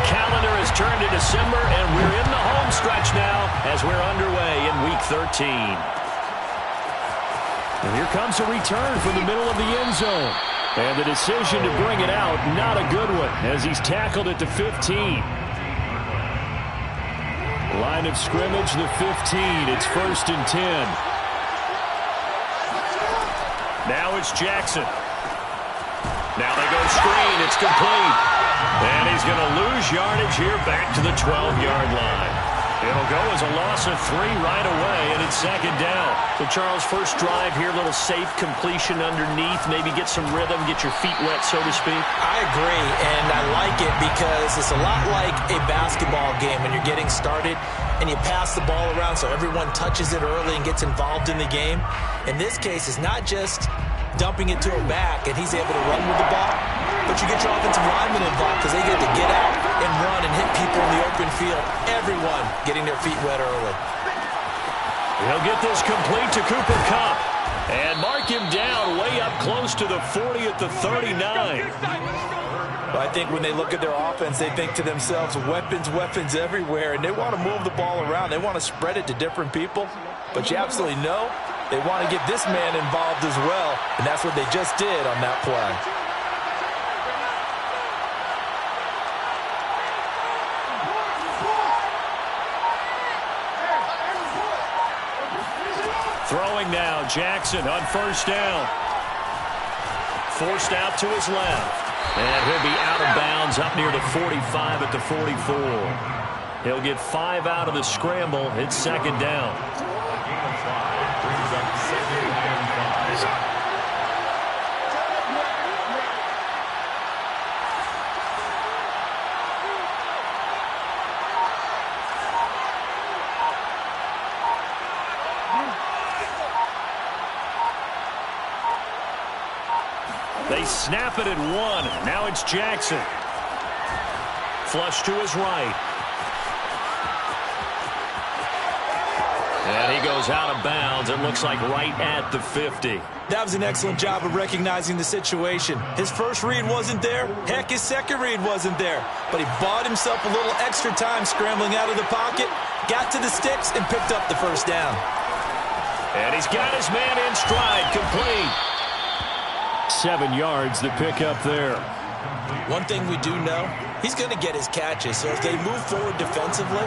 calendar has turned to December, and we're in the home stretch now as we're underway in Week 13. And here comes a return from the middle of the end zone. And the decision to bring it out, not a good one, as he's tackled at the 15. Line of scrimmage, the 15. It's 1st and 10. Now it's Jackson. Now they go screen. It's complete. And he's going to lose yardage here back to the 12-yard line. It'll go as a loss of 3 right away, and it's 2nd down. So, Charles, first drive here, a little safe completion underneath, maybe get some rhythm, get your feet wet, so to speak. I agree, and I like it because it's a lot like a basketball game when you're getting started and you pass the ball around so everyone touches it early and gets involved in the game. In this case, it's not just dumping it to a back and he's able to run with the ball, but you get your offensive linemen involved because they get to get out and run and hit people in the open field. Everyone getting their feet wet early. He'll get this complete to Cooper Kupp and mark him down way up close to the 40 at the 39. Well, I think when they look at their offense, they think to themselves, weapons, weapons everywhere, and they want to move the ball around. They want to spread it to different people, but you absolutely know they want to get this man involved as well, and that's what they just did on that play. Throwing now, Jackson on 1st down. Forced out to his left. And he'll be out of bounds up near the 45 at the 44. He'll get 5 out of the scramble. It's 2nd down. They snap it at 1. Now it's Jackson. Flush to his right. And he goes out of bounds. It looks like right at the 50. That was an excellent job of recognizing the situation. His first read wasn't there. Heck, his second read wasn't there. But he bought himself a little extra time scrambling out of the pocket, got to the sticks, and picked up the 1st down. And he's got his man in stride, complete. 7 yards to pick up there. One thing we do know, he's going to get his catches. So as they move forward defensively,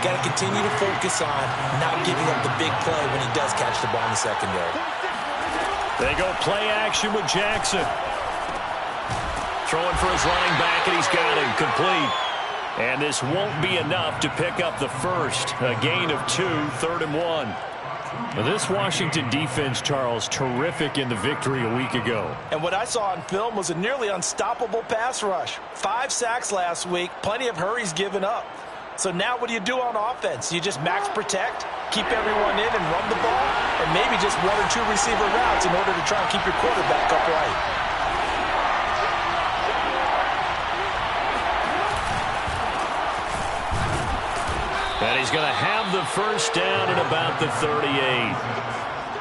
got to continue to focus on not giving up the big play when he does catch the ball in the secondary. They go play action with Jackson. Throwing for his running back, and he's got him complete. And this won't be enough to pick up the first. A gain of 2, 3rd and 1. Now this Washington defense, Charles, terrific in the victory a week ago. And what I saw on film was a nearly unstoppable pass rush. 5 sacks last week, plenty of hurries given up. So now what do you do on offense? You just max protect, keep everyone in and run the ball, or maybe just 1 or 2 receiver routes in order to try and keep your quarterback upright. And he's going to have the 1st down at about the 38.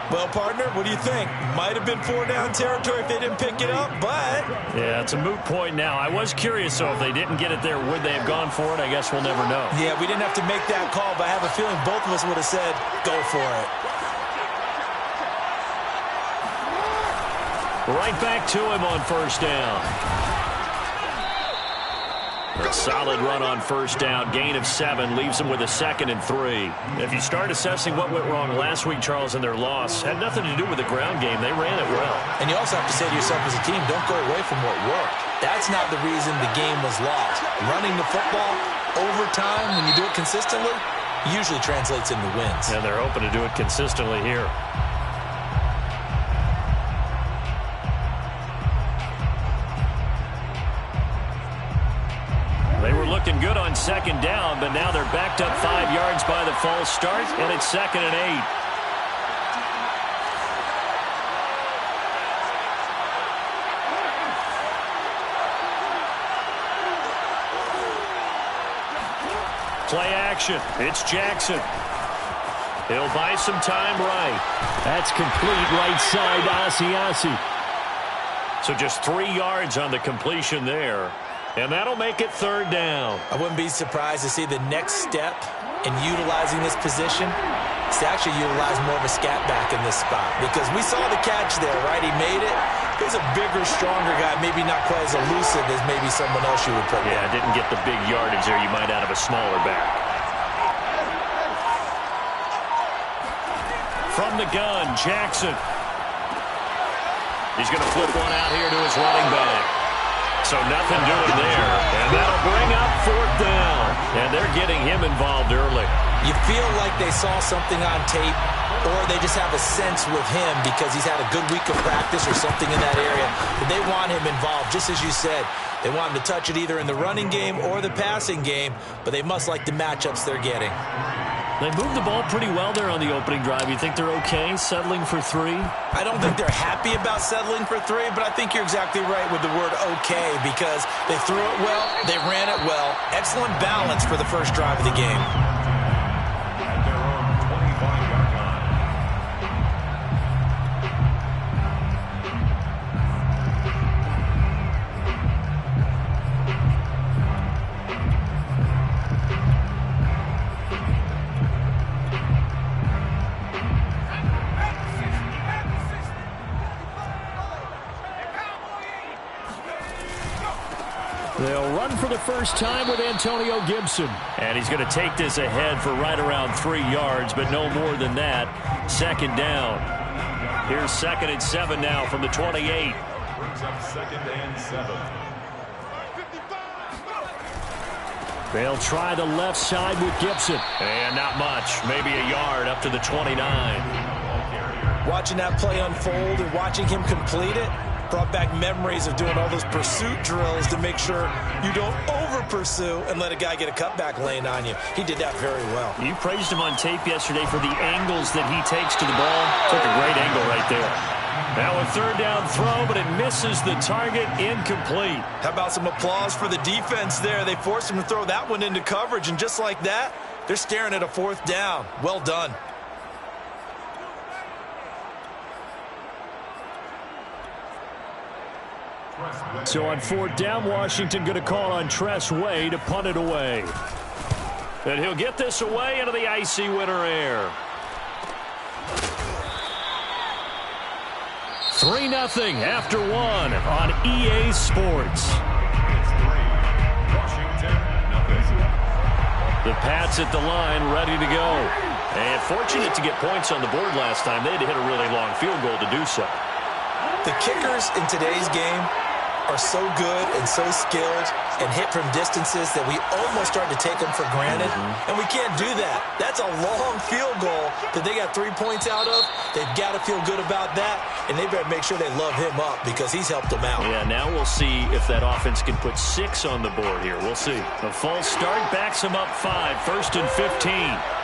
Well, partner, what do you think? Might have been 4-down territory if they didn't pick it up, but... Yeah, it's a moot point now. I was curious, though, if they didn't get it there, would they have gone for it? I guess we'll never know. Yeah, we didn't have to make that call, but I have a feeling both of us would have said, go for it. Right back to him on 1st down. A solid run on 1st down. Gain of 7 leaves them with a 2nd and 3. If you start assessing what went wrong last week, Charles, in their loss, had nothing to do with the ground game. They ran it well. And you also have to say to yourself as a team, don't go away from what worked. That's not the reason the game was lost. Running the football over time, when you do it consistently, usually translates into wins. And they're hoping to do it consistently here. They were looking good on 2nd down, but now they're backed up 5 yards by the false start, and it's 2nd and 8. Play action. It's Jackson. He'll buy some time right. That's complete right side, Asiasi. So just 3 yards on the completion there. And that'll make it 3rd down. I wouldn't be surprised to see the next step in utilizing this position is to actually utilize more of a scat back in this spot. Because we saw the catch there, right? He made it. He's a bigger, stronger guy, maybe not quite as elusive as maybe someone else you would put Yeah, didn't get the big yardage there you might out of a smaller back. From the gun, Jackson. He's going to flip one out here to his running back. So nothing doing there. And that'll bring up 4th down. And they're getting him involved early. You feel like they saw something on tape, or they just have a sense with him because he's had a good week of practice or something in that area. But they want him involved, just as you said. They want him to touch it either in the running game or the passing game, but they must like the matchups they're getting. They moved the ball pretty well there on the opening drive. You think they're okay settling for 3? I don't think they're happy about settling for 3, but I think you're exactly right with the word okay because they threw it well, they ran it well. Excellent balance for the first drive of the game. At their own 25-yard line. They'll run for the first time with Antonio Gibson. And he's going to take this ahead for right around 3 yards, but no more than that. 2nd down. Here's 2nd and 7 now from the 28. Brings up 2nd and 7. They'll try the left side with Gibson. And not much. Maybe a yard up to the 29. Watching that play unfold and watching him complete it brought back memories of doing all those pursuit drills to make sure you don't over-pursue and let a guy get a cutback lane on you. He did that very well. You praised him on tape yesterday for the angles that he takes to the ball. Took a great angle right there. Now a 3rd down throw, but it misses the target. Incomplete. How about some applause for the defense there? They forced him to throw that one into coverage, and just like that, they're staring at a 4th down. Well done. So on 4th down, Washington going to call on Tress Way to punt it away. And he'll get this away into the icy winter air. 3-0 after 1 on EA Sports. The Pats at the line, ready to go. And fortunate to get points on the board last time. They had to hit a really long field goal to do so. The kickers in today's game are so good and so skilled and hit from distances that we almost start to take them for granted. And we can't do that. That's a long field goal that they got 3 points out of. They've got to feel good about that, and they better make sure they love him up because he's helped them out. Yeah, now we'll see if that offense can put 6 on the board here. We'll see. A false start backs him up 5, 1st and 15.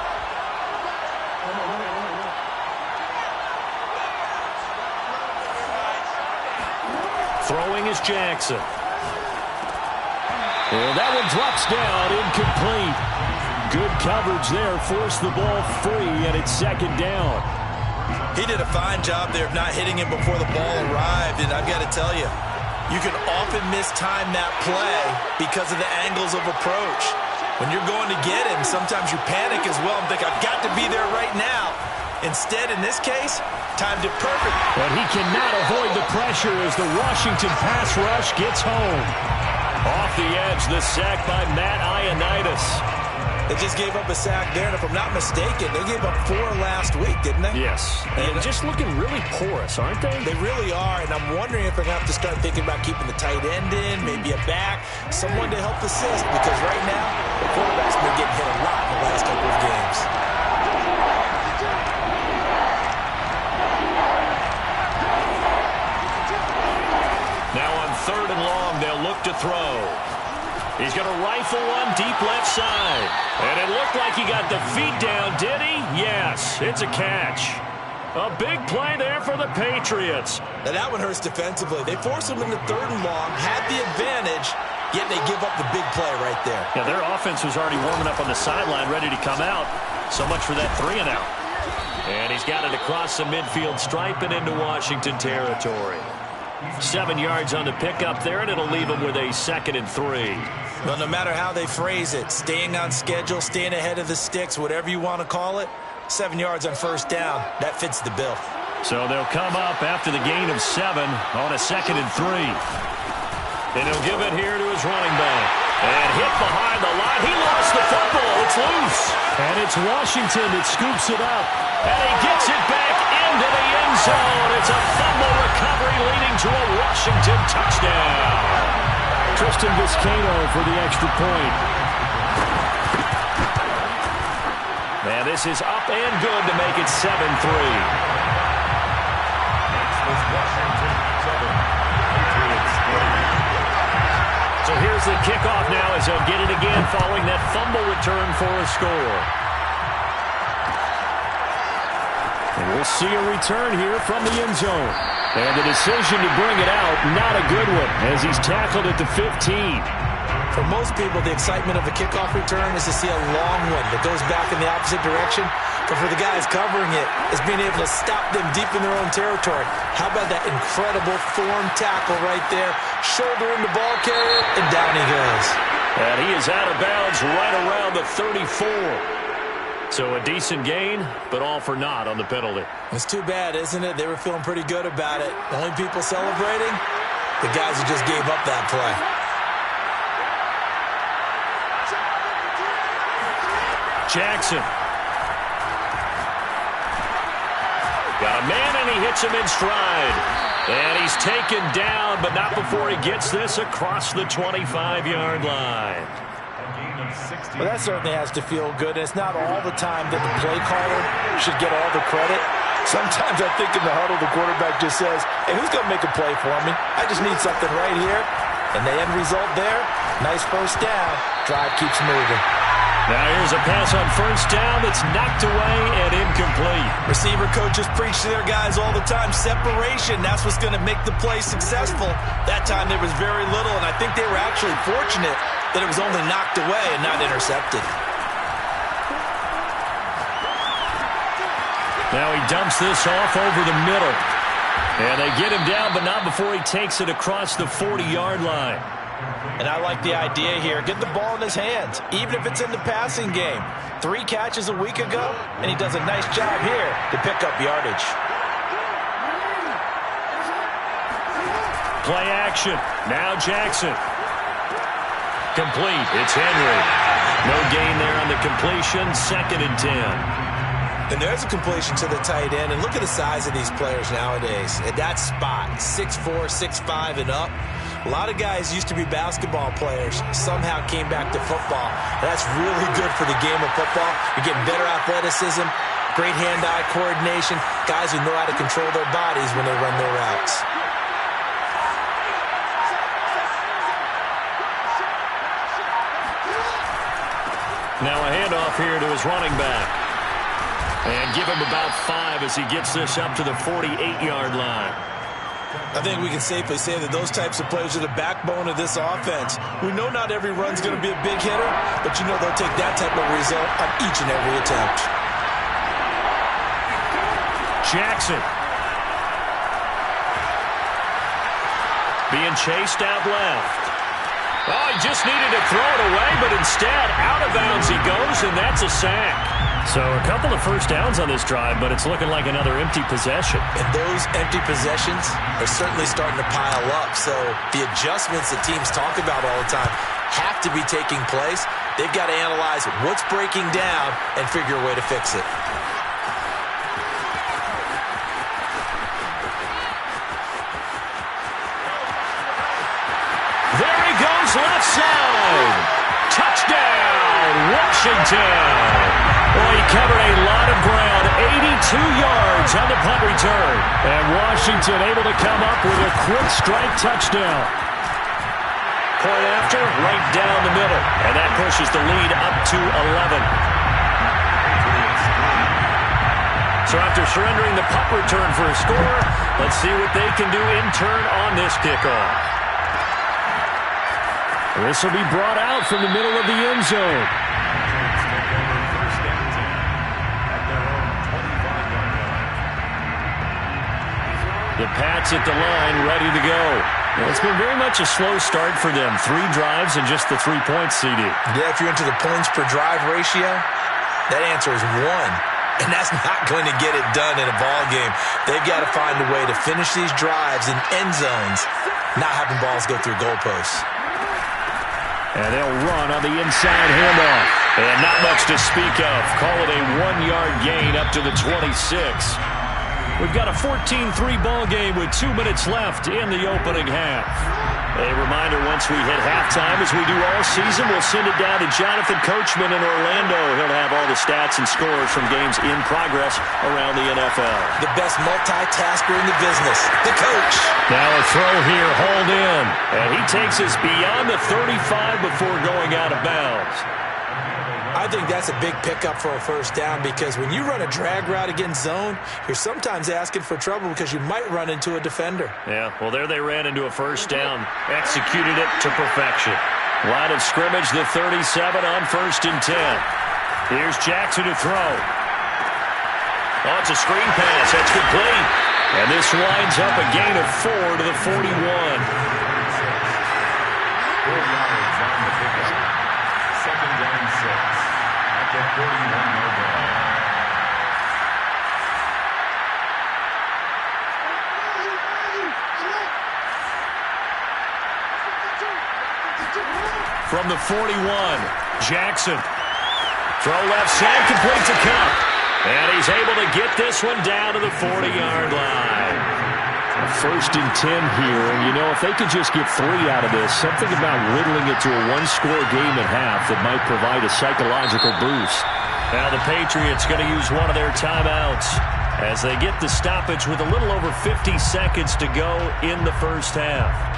Throwing is Jackson. And that one drops down, incomplete. Good coverage there, forced the ball free, and it's 2nd down. He did a fine job there of not hitting him before the ball arrived, and I've got to tell you, you can often mistime that play because of the angles of approach. When you're going to get him, sometimes you panic as well and think, I've got to be there right now. Instead, in this case, timed it perfect. But he cannot avoid the pressure as the Washington pass rush gets home. Off the edge, the sack by Matt Ioannidis. They just gave up a sack there, and if I'm not mistaken, they gave up 4 last week, didn't they? Yes. And just looking really porous, aren't they? They really are, and I'm wondering if they're going to have to start thinking about keeping the tight end in, maybe a back, someone to help assist, because right now, the quarterback's been getting hit a lot in the last couple of games. Now on 3rd and long, they'll look to throw. He's going to rifle one deep left side. And it looked like he got the feet down, did he? Yes, it's a catch. A big play there for the Patriots. Now that one hurts defensively. They forced him into 3rd and long, had the advantage, yet they give up the big play right there. Yeah, their offense was already warming up on the sideline, ready to come out. So much for that 3 and out. And he's got it across the midfield stripe and into Washington territory. 7 yards on the pickup there, and it'll leave them with a 2nd and 3. Well, no matter how they phrase it, staying on schedule, staying ahead of the sticks, whatever you want to call it, 7 yards on first down, that fits the bill. So they'll come up after the gain of 7 on a 2nd and 3. And he'll give it here to his running back. And hit behind the line. He lost the football. It's loose. And it's Washington that scoops it up. And he gets it back into the end zone. It's a fumble recovery leading to a Washington touchdown. Tristan Vizcaino for the extra point. Man, this is up and good to make it 7-3. So here's the kickoff now as they'll get it again following that fumble return for a score. And we'll see a return here from the end zone. And the decision to bring it out, not a good one, as he's tackled at the 15. For most people, the excitement of a kickoff return is to see a long one that goes back in the opposite direction. But for the guys covering it, it's being able to stop them deep in their own territory. How about that incredible form tackle right there? Shoulder in the ball carrier, and down he goes. And he is out of bounds right around the 34. So a decent gain, but all for naught on the penalty. It's too bad, isn't it? They were feeling pretty good about it. The only people celebrating, the guys who just gave up that play. Jackson. Got a man, and he hits him in stride. And he's taken down, but not before he gets this across the 25-yard line. Well, that certainly has to feel good. It's not all the time that the play caller should get all the credit. Sometimes I think in the huddle, the quarterback just says, hey, who's going to make a play for me? I just need something right here. And the end result there, nice first down. Drive keeps moving. Now here's a pass on first down that's knocked away and incomplete. Receiver coaches preach to their guys all the time. Separation, that's what's going to make the play successful. That time there was very little, and I think they were actually fortunate that it was only knocked away and not intercepted. Now he dumps this off over the middle. And they get him down, but not before he takes it across the 40-yard line. And I like the idea here. Get the ball in his hands, even if it's in the passing game. 3 catches a week ago, and he does a nice job here to pick up yardage. Play action. Now Jackson. Complete. It's Henry. No gain there on the completion. 2nd and 10. And there's a completion to the tight end. And look at the size of these players nowadays. At that spot, 6'4", 6'5", and up. A lot of guys used to be basketball players, somehow came back to football. That's really good for the game of football. You're getting better athleticism, great hand-eye coordination, guys who know how to control their bodies when they run their routes. Now a handoff here to his running back. And give him about 5 as he gets this up to the 48-yard line. I think we can safely say that those types of players are the backbone of this offense. We know not every run's going to be a big hitter, but you know they'll take that type of result on each and every attempt. Jackson. Being chased out left. Oh, he just needed to throw it away, but instead, out of bounds he goes, and that's a sack. So a couple of first downs on this drive, but it's looking like another empty possession. And those empty possessions are certainly starting to pile up. So the adjustments that teams talk about all the time have to be taking place. They've got to analyze what's breaking down and figure a way to fix it. There he goes, left side. Touchdown, Washington. Well, he covered a lot of ground, 82 yards on the punt return. And Washington able to come up with a quick strike touchdown. Point after, right down the middle. And that pushes the lead up to 11. So after surrendering the punt return for a score, let's see what they can do in turn on this kickoff. This will be brought out from the middle of the end zone. The Pats at the line, ready to go. Well, it's been very much a slow start for them. 3 drives and just the 3 points, CD. Yeah, if you're into the points per drive ratio, that answer is 1. And that's not going to get it done in a ball game. They've got to find a way to finish these drives in end zones, not having balls go through goalposts. And they'll run on the inside handoff. And not much to speak of. Call it a 1-yard gain up to the 26. We've got a 14-3 ball game with 2 minutes left in the opening half. A reminder, once we hit halftime, as we do all season, we'll send it down to Jonathan Coachman in Orlando. He'll have all the stats and scores from games in progress around the NFL. The best multitasker in the business, the coach. Now a throw here, hauled in. And he takes us beyond the 35 before going out of bounds. I think that's a big pickup for a first down, because when you run a drag route against zone, you're sometimes asking for trouble because you might run into a defender. Yeah, well, there they ran into a first down. Executed it to perfection. Line of scrimmage, the 37 on 1st and 10. Here's Jackson to throw. Oh, it's a screen pass. That's complete. And this winds up a gain of 4 to the 41. From the 41, Jackson. Throw left side, complete to Kupp. And he's able to get this one down to the 40-yard line. A 1st and 10 here, and you know, if they could just get 3 out of this, something about whittling it to a 1-score game at half that might provide a psychological boost. Now the Patriots going to use one of their timeouts as they get the stoppage with a little over 50 seconds to go in the first half.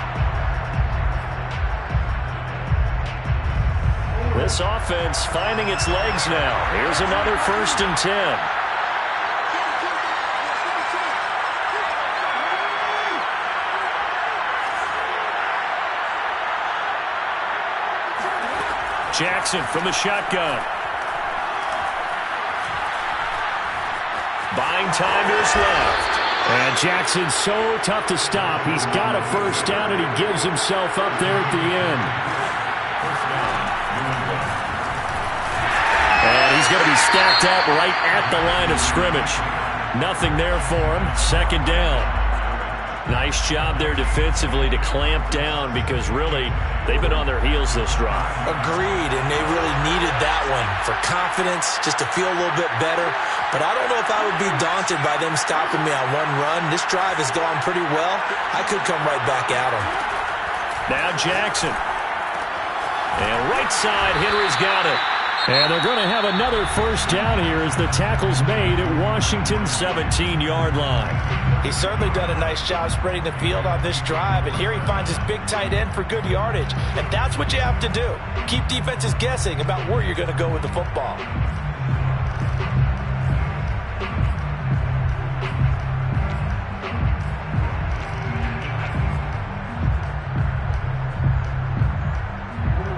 This offense finding its legs now. Here's another 1st and 10. Jackson from the shotgun. Buying time to his left. And Jackson's so tough to stop. He's got a first down, and he gives himself up there at the end. And he's going to be stacked up right at the line of scrimmage. Nothing there for him. 2nd down. Nice job there defensively to clamp down, because really they've been on their heels this drive. Agreed, and they really needed that one for confidence, just to feel a little bit better. But I don't know if I would be daunted by them stopping me on one run. This drive has gone pretty well. I could come right back at them. Now Jackson. And right side, Henry's got it. And they're going to have another first down here as the tackle's made at Washington's 17-yard line. He's certainly done a nice job spreading the field on this drive, and here he finds his big tight end for good yardage. And that's what you have to do. Keep defenses guessing about where you're going to go with the football.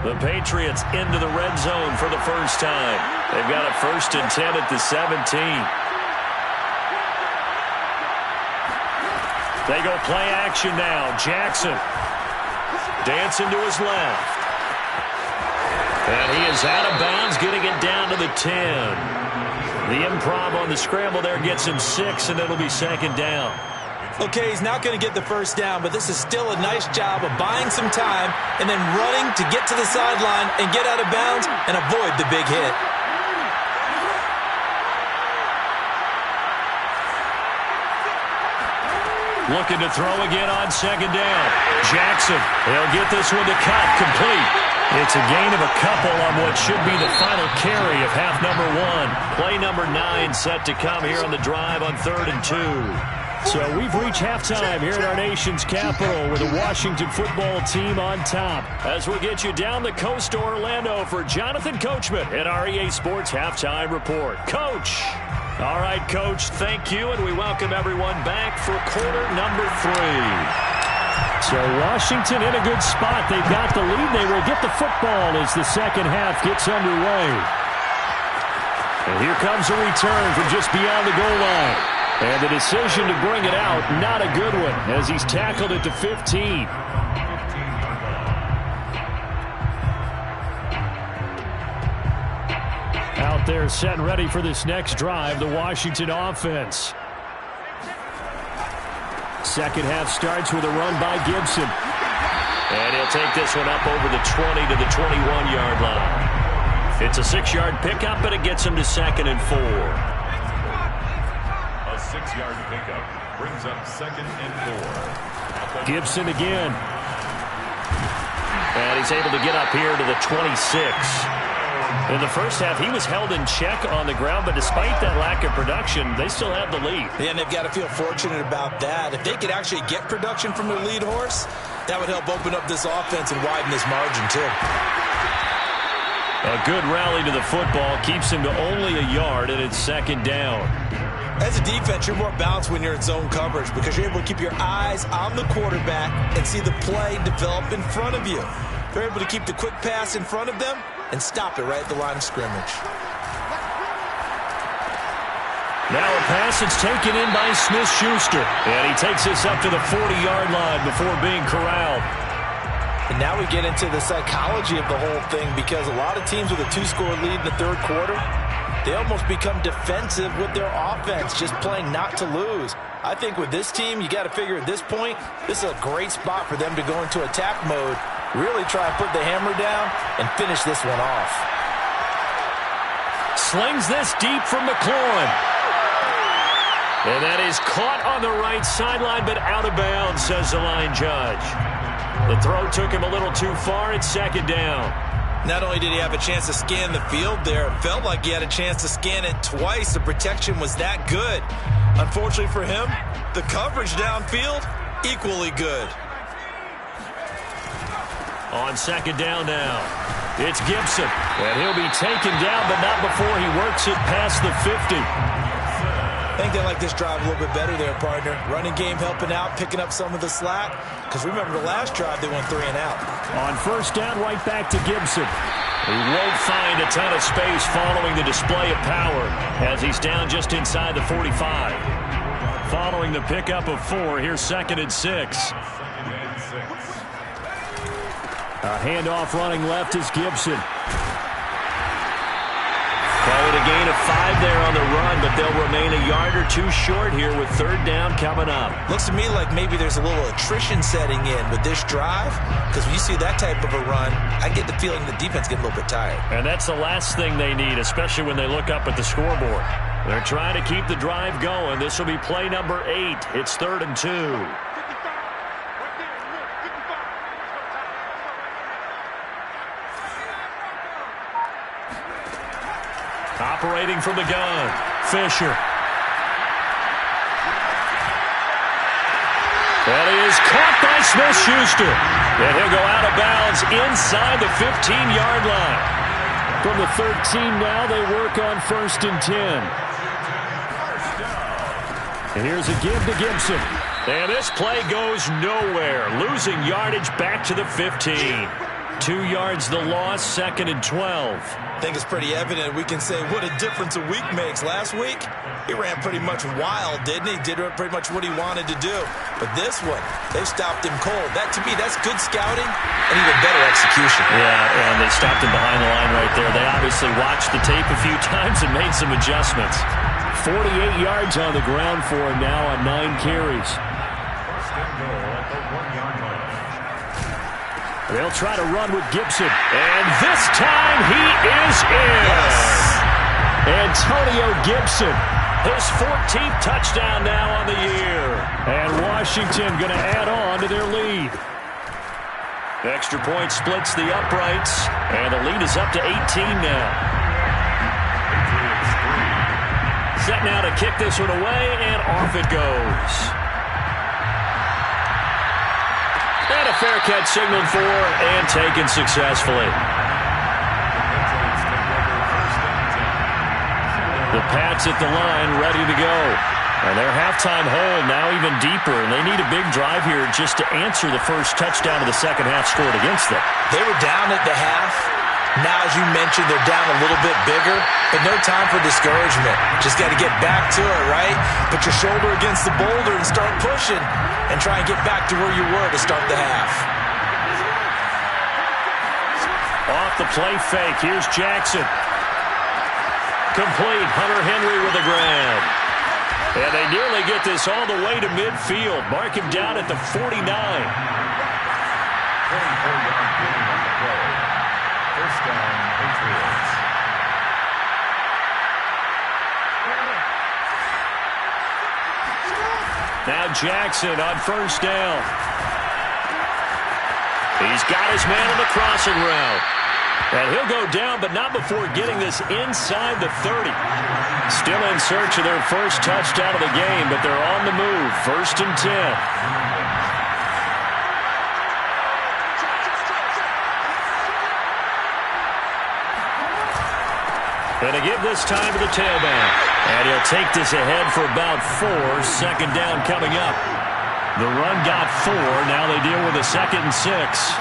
The Patriots into the red zone for the first time. They've got a 1st and 10 at the 17. They go play action now. Jackson dancing to his left. And he is out of bounds, getting it down to the 10. The improv on the scramble there gets him 6, and it'll be 2nd down. Okay, he's not going to get the first down, but this is still a nice job of buying some time and then running to get to the sideline and get out of bounds and avoid the big hit. Looking to throw again on 2nd down. Jackson, he'll get this one to Kupp, complete. It's a gain of a couple on what should be the final carry of half number 1. Play number 9 set to come here on the drive on 3rd and 2. So we've reached halftime here at our nation's capital with the Washington football team on top. As we'll get you down the coast to Orlando for Jonathan Coachman at our EA Sports Halftime Report. Coach. All right, Coach, thank you, and we welcome everyone back for quarter number 3. So Washington in a good spot. They've got the lead. They will get the football as the second half gets underway. And here comes a return from just beyond the goal line. And the decision to bring it out, not a good one, as he's tackled at the 15. Out there set and ready for this next drive, the Washington offense. Second half starts with a run by Gibson. And he'll take this one up over the 20 to the 21-yard line. It's a 6-yard pickup, but it gets him to 2nd and 4. A 6-yard pickup brings up 2nd and 4. Gibson again. And he's able to get up here to the 26. In the first half, he was held in check on the ground, but despite that lack of production, they still have the lead. Yeah, and they've got to feel fortunate about that. If they could actually get production from their lead horse, that would help open up this offense and widen this margin, too. A good rally to the football keeps him to only a yard, and it's 2nd down. As a defense, you're more balanced when you're in zone coverage because you're able to keep your eyes on the quarterback and see the play develop in front of you. They're able to keep the quick pass in front of them and stop it right at the line of scrimmage. Now a pass that's taken in by Smith-Schuster. And he takes this up to the 40-yard line before being corralled. And now we get into the psychology of the whole thing because a lot of teams with a 2-score lead in the third quarter, they almost become defensive with their offense, just playing not to lose. I think with this team, you got to figure at this point, this is a great spot for them to go into attack mode, really try and put the hammer down and finish this one off. Slings this deep from McLaurin. And that is caught on the right sideline, but out of bounds, says the line judge. The throw took him a little too far. It's 2nd down. Not only did he have a chance to scan the field there, it felt like he had a chance to scan it twice. The protection was that good. Unfortunately for him, the coverage downfield, equally good. On 2nd down now, it's Gibson. And he'll be taken down, but not before he works it past the 50. I think they like this drive a little bit better there, partner. Running game helping out, picking up some of the slack. Because remember, the last drive, they went 3 and out. On 1st down, right back to Gibson. He won't find a ton of space following the display of power as he's down just inside the 45. Following the pickup of 4, here's 2nd and 6. A handoff running left is Gibson. Call it a gain of 5 there on the run, but they'll remain a yard or 2 short here with 3rd down coming up. Looks to me like maybe there's a little attrition setting in with this drive, because when you see that type of a run, I get the feeling the defense getting a little bit tired. And that's the last thing they need, especially when they look up at the scoreboard. They're trying to keep the drive going. This will be play number 8. It's 3rd and 2. Operating from the gun, Fisher. And he is caught by Smith-Schuster. And he'll go out of bounds inside the 15-yard line. From the 13 now, they work on 1st and 10. And here's a give to Gibson. And this play goes nowhere. Losing yardage back to the 15. 2 yards the loss, 2nd and 12. I think it's pretty evident. We can say what a difference a week makes. Last week, he ran pretty much wild, didn't he? Did pretty much what he wanted to do. But this one, they stopped him cold. That, to me, that's good scouting and even better execution. Yeah, and they stopped him behind the line right there. They obviously watched the tape a few times and made some adjustments. 48 yards on the ground for him now on 9 carries. They'll try to run with Gibson. And this time he is in. Yes. Antonio Gibson, his 14th touchdown now on the year. And Washington going to add on to their lead. Extra point splits the uprights. And the lead is up to 18 now. Set now to kick this one away, and off it goes. And a fair catch signaled for and taken successfully. The Pats at the line ready to go. And their halftime hole now even deeper, and they need a big drive here just to answer the first touchdown of the second half scored against them. They were down at the half, Now, as you mentioned, they're down a little bit bigger, but no time for discouragement. Just got to get back to it, right? Put your shoulder against the boulder and start pushing and try and get back to where you were to start the half. Off the play fake. Here's Jackson. Complete. Hunter Henry with a grab. And they nearly get this all the way to midfield. Mark him down at the 49. 24-yard gain on the play. First down, Patriots. Now Jackson on first down. He's got his man on the crossing route. And he'll go down, but not before getting this inside the 30. Still in search of their first touchdown of the game, but they're on the move. First and 10. And to give this time to the tailback. And he'll take this ahead for about 4. Second down coming up. The run got 4. Now they deal with a 2nd and 6.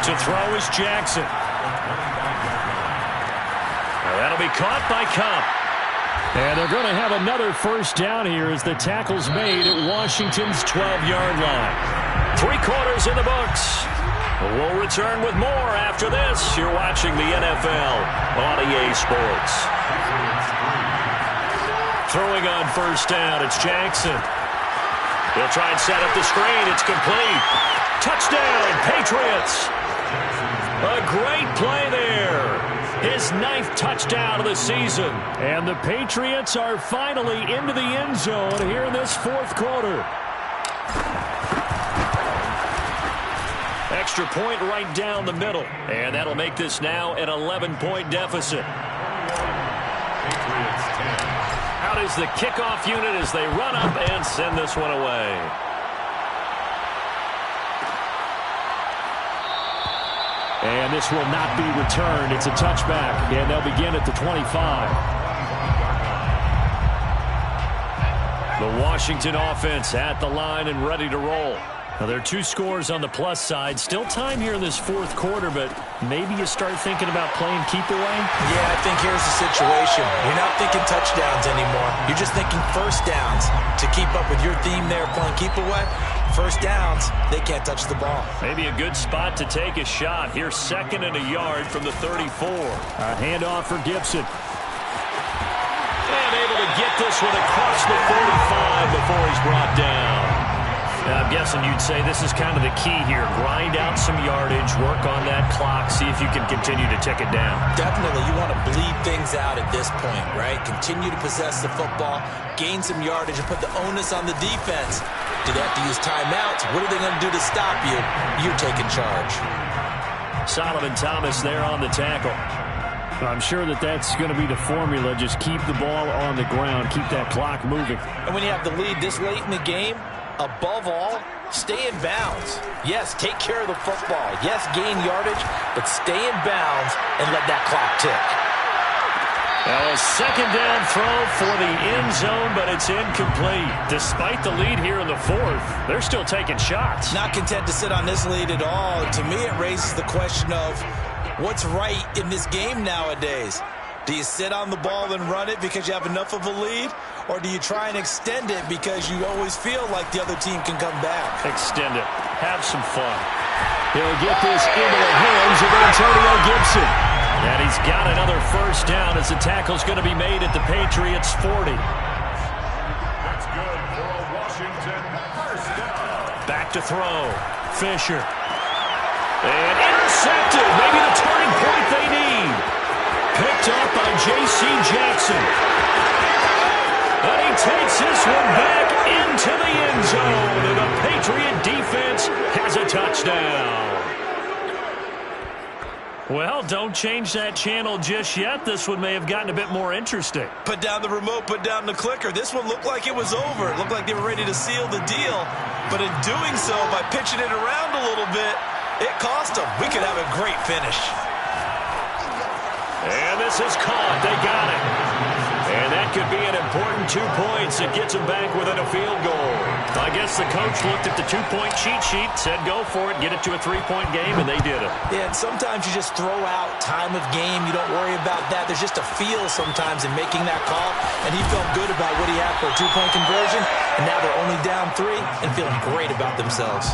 To throw is Jackson. Now that'll be caught by Kupp. And they're going to have another first down here as the tackle's made at Washington's 12-yard line. 3 quarters in the books. We'll return with more after this. You're watching the NFL on EA Sports. Throwing on first down, it's Jackson. He'll try and set up the screen. It's complete. Touchdown, Patriots. A great play there. His 9th touchdown of the season. And the Patriots are finally into the end zone here in this 4th quarter. Extra point right down the middle. And that'll make this now an 11-point deficit. Patriots 10. Out is the kickoff unit as they run up and send this one away. And this will not be returned. It's a touchback, and they'll begin at the 25. The Washington offense at the line and ready to roll. Now, there are 2 scores on the plus side. Still time here in this 4th quarter, but maybe you start thinking about playing keep away? Yeah, I think here's the situation. You're not thinking touchdowns anymore. You're just thinking first downs. To keep up with your theme there, playing keep away, first downs, they can't touch the ball. Maybe a good spot to take a shot. Here's 2nd and a yard from the 34. A handoff for Gibson. And able to get this one across the 45 before he's brought down. I'm guessing you'd say this is kind of the key here. Grind out some yardage, work on that clock, see if you can continue to tick it down. Definitely. You want to bleed things out at this point, right? Continue to possess the football, gain some yardage, and put the onus on the defense. Do they have to use timeouts? What are they going to do to stop you? You're taking charge. Solomon Thomas there on the tackle. I'm sure that's going to be the formula. Just keep the ball on the ground, keep that clock moving. And when you have the lead this late in the game, above all, stay in bounds. Yes, take care of the football. Yes, gain yardage, but stay in bounds and let that clock tick. Now a 2nd down throw for the end zone, but it's incomplete. Despite the lead here in the 4th, they're still taking shots. Not content to sit on this lead at all. To me, it raises the question of what's right in this game nowadays. Do you sit on the ball and run it because you have enough of a lead? Or do you try and extend it because you always feel like the other team can come back? Extend it. Have some fun. He'll get this into the hands of Antonio Gibson. And he's got another first down as the tackle's going to be made at the Patriots' 40. That's good for a Washington first down. Back to throw. Fisher. And intercepted. Maybe the turning point they need. Picked up by J.C. Jackson. And he takes this one back into the end zone. And the Patriot defense has a touchdown. Well, don't change that channel just yet. This one may have gotten a bit more interesting. Put down the remote, put down the clicker. This one looked like it was over. It looked like they were ready to seal the deal. But in doing so, by pitching it around a little bit, it cost them. We could have a great finish. And this is caught. They got it. And that could be an important 2 points. It gets them back within a field goal. I guess the coach looked at the 2-point cheat sheet, said go for it, get it to a 3-point game, and they did it. Yeah, and sometimes you just throw out time of game. You don't worry about that. There's just a feel sometimes in making that call, and he felt good about what he had for a 2-point conversion, and now they're only down 3 and feeling great about themselves.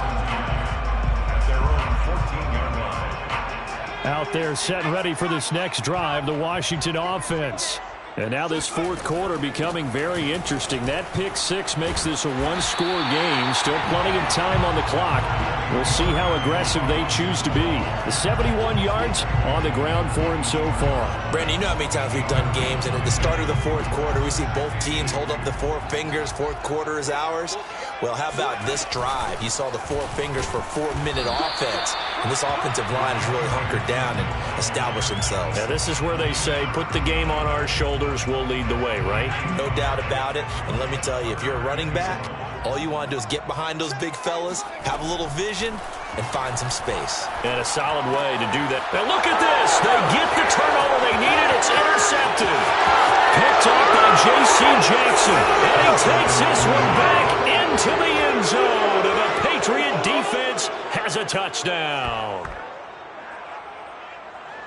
Out there set and ready for this next drive, the Washington offense. And now this fourth quarter becoming very interesting. That pick six makes this a one-score game. Still plenty of time on the clock. We'll see how aggressive they choose to be. The 71 yards on the ground for him so far. Brandon, you know how many times we've done games, and at the start of the fourth quarter, we see both teams hold up the 4 fingers. Fourth quarter is ours. Well, how about this drive? You saw the 4 fingers for 4-minute offense. And this offensive line has really hunkered down and established themselves. Now, this is where they say, put the game on our shoulders, we'll lead the way, right? No doubt about it. And let me tell you, if you're a running back, all you want to do is get behind those big fellas, have a little vision, and find some space. And a solid way to do that. Now, look at this. They get the turnover they needed. It's intercepted. Picked off by J.C. Jackson. And he takes this one back into the end zone. And the Patriot defense has a touchdown.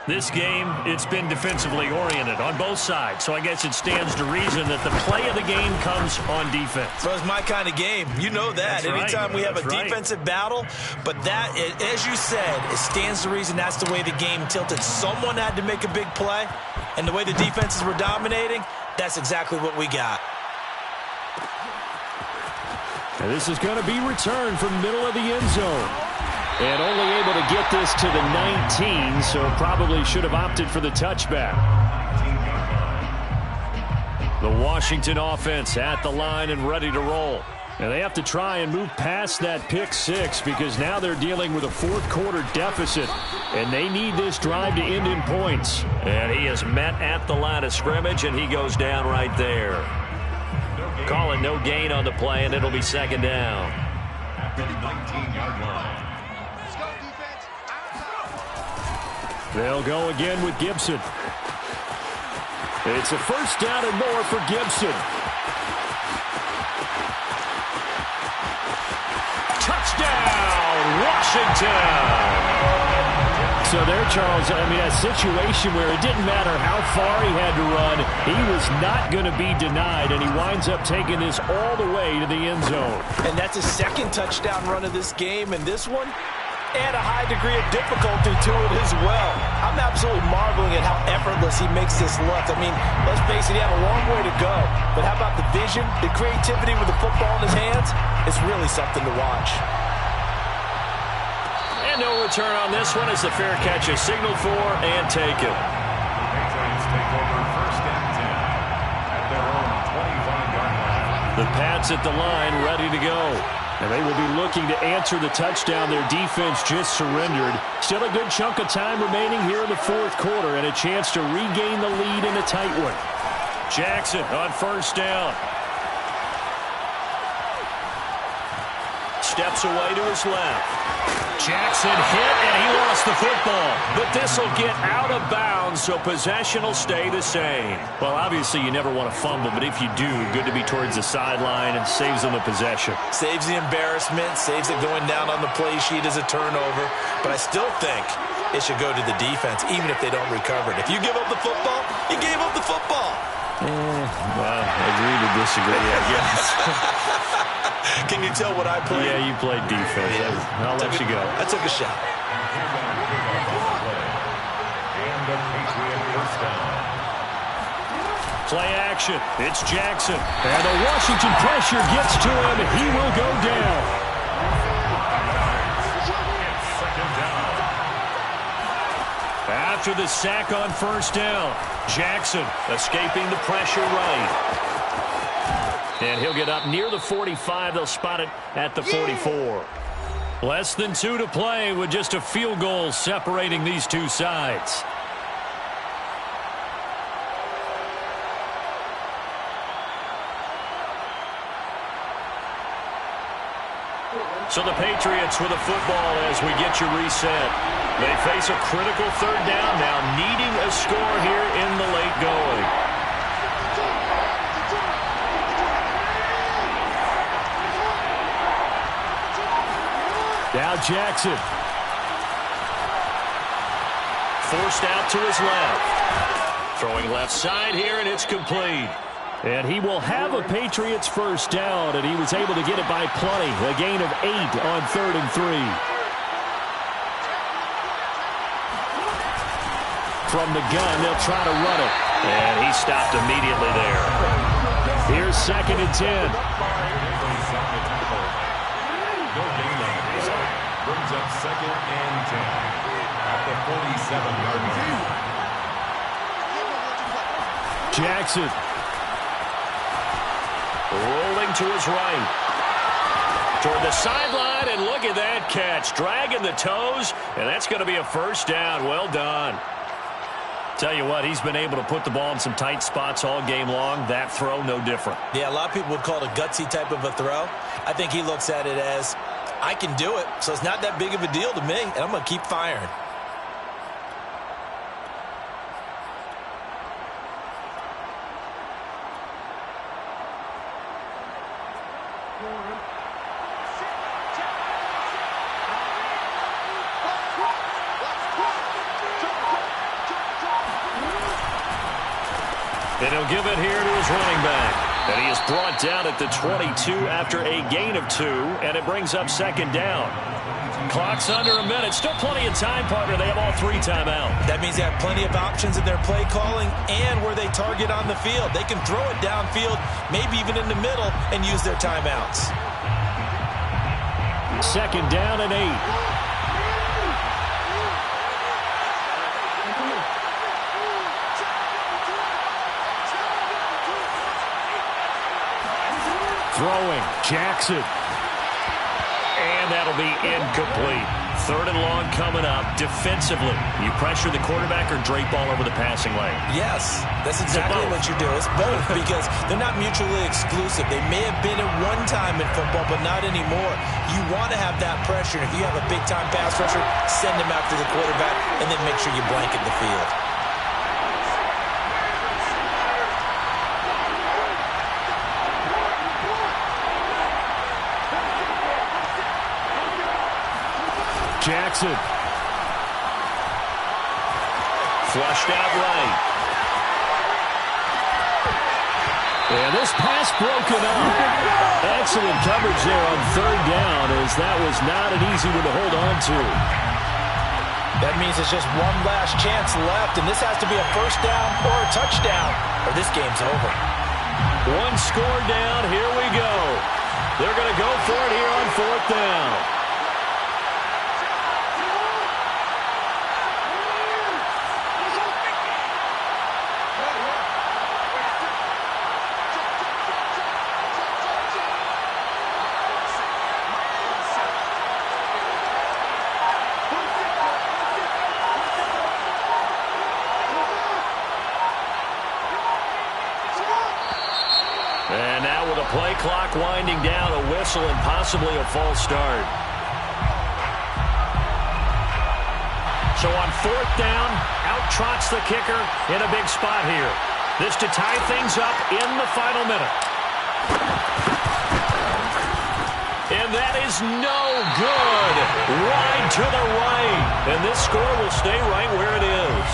This game, it's been defensively oriented on both sides, so I guess it stands to reason that the play of the game comes on defense. Well, it's my kind of game. You know that. That's Anytime right. we have That's a defensive battle, but that, as you said, it stands to reason that's the way the game tilted. Someone had to make a big play, and the way the defenses were dominating, that's exactly what we got. And this is going to be returned from the middle of the end zone. And only able to get this to the 19, so probably should have opted for the touchback. The Washington offense at the line and ready to roll. And they have to try and move past that pick six because now they're dealing with a fourth quarter deficit. And they need this drive to end in points. And he is met at the line of scrimmage, and he goes down right there. Call it no gain on the play, and it'll be second down. At the 19-yard line. They'll go again with Gibson. It's a first down and more for Gibson. Touchdown, Washington! So there, Charles, I mean, a situation where it didn't matter how far he had to run, he was not going to be denied, and he winds up taking this all the way to the end zone. And that's his second touchdown run of this game, and this one, add a high degree of difficulty to it as well. I'm absolutely marveling at how effortless he makes this look. I mean, let's face it, he had a long way to go. But how about the vision, the creativity with the football in his hands? It's really something to watch. And no return on this one as the fair catch is signaled for and taken. Patriots take over first and 10 at their own 25-yard line. The Pats at the line ready to go. And they will be looking to answer the touchdown their defense just surrendered. Still a good chunk of time remaining here in the fourth quarter and a chance to regain the lead in a tight one. Jackson on first down. Steps away to his left. Jackson hit, and he lost the football. But this will get out of bounds, so possession will stay the same. Well, obviously you never want to fumble, but if you do, good to be towards the sideline and saves them the possession. Saves the embarrassment, saves it going down on the play sheet as a turnover. But I still think it should go to the defense, even if they don't recover it. If you give up the football, you gave up the football. Well, agree to disagree, I guess. Can you tell what I played? Yeah, you played defense. Yeah. I'll let you go. I took a shot. And the Patriot first down. Play action. It's Jackson. And the Washington pressure gets to him. He will go down. Second down. After the sack on first down, Jackson escaping the pressure right. And he'll get up near the 45. They'll spot it at the 44. Less than 2 to play with just a field goal separating these two sides. So the Patriots with a football as we get you reset. They face a critical third down now, needing a score here in the late going. Now Jackson. Forced out to his left. Throwing left side here, and it's complete. And he will have a Patriots first down, and he was able to get it by plenty. A gain of 8 on 3rd and 3. From the gun, they'll try to run it. And he stopped immediately there. Here's 2nd and 10. Brings up 2nd and 10 at the 47-yard line. Jackson. Rolling to his right. Toward the sideline, and look at that catch. Dragging the toes, and that's going to be a first down. Well done. Tell you what, he's been able to put the ball in some tight spots all game long. That throw, no different. Yeah, a lot of people would call it a gutsy type of a throw. I think he looks at it as, I can do it, so it's not that big of a deal to me, and I'm going to keep firing. And he'll give it here to his running back. And he is brought down at the 22 after a gain of 2, and it brings up 2nd down. Clock's under a minute. Still plenty of time, partner. They have all 3 timeouts. That means they have plenty of options in their play calling and where they target on the field. They can throw it downfield, maybe even in the middle, and use their timeouts. 2nd down and 8. Throwing, Jackson. And that'll be incomplete. 3rd and long coming up. Defensively, you pressure the quarterback or drape all over the passing lane? Yes, that's exactly what you do. It's both because they're not mutually exclusive. They may have been at one time in football, but not anymore. You want to have that pressure. If you have a big-time pass rusher, send him after the quarterback, and then make sure you blanket the field. Jackson. Flushed out right. And this pass broken up. Excellent coverage there on 3rd down, as that was not an easy one to hold on to. That means it's just one last chance left, and this has to be a first down or a touchdown, or this game's over. One score down. Here we go. They're going to go for it here on 4th down. And now with a play clock winding down, a whistle and possibly a false start. So on 4th down, out trots the kicker in a big spot here. This to tie things up in the final minute. And that is no good. Wide to the right. And this score will stay right where it is.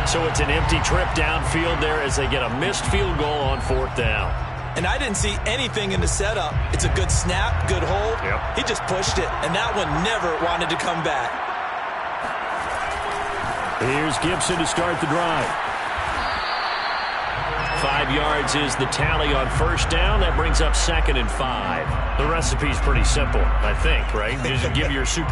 So it's an empty trip downfield there as they get a missed field goal on 4th down. And I didn't see anything in the setup. It's a good snap, good hold. Yep. He just pushed it, and that one never wanted to come back. Here's Gibson to start the drive. 5 yards is the tally on 1st down. That brings up 2nd and 5. The recipe's pretty simple, I think, right? Just give your super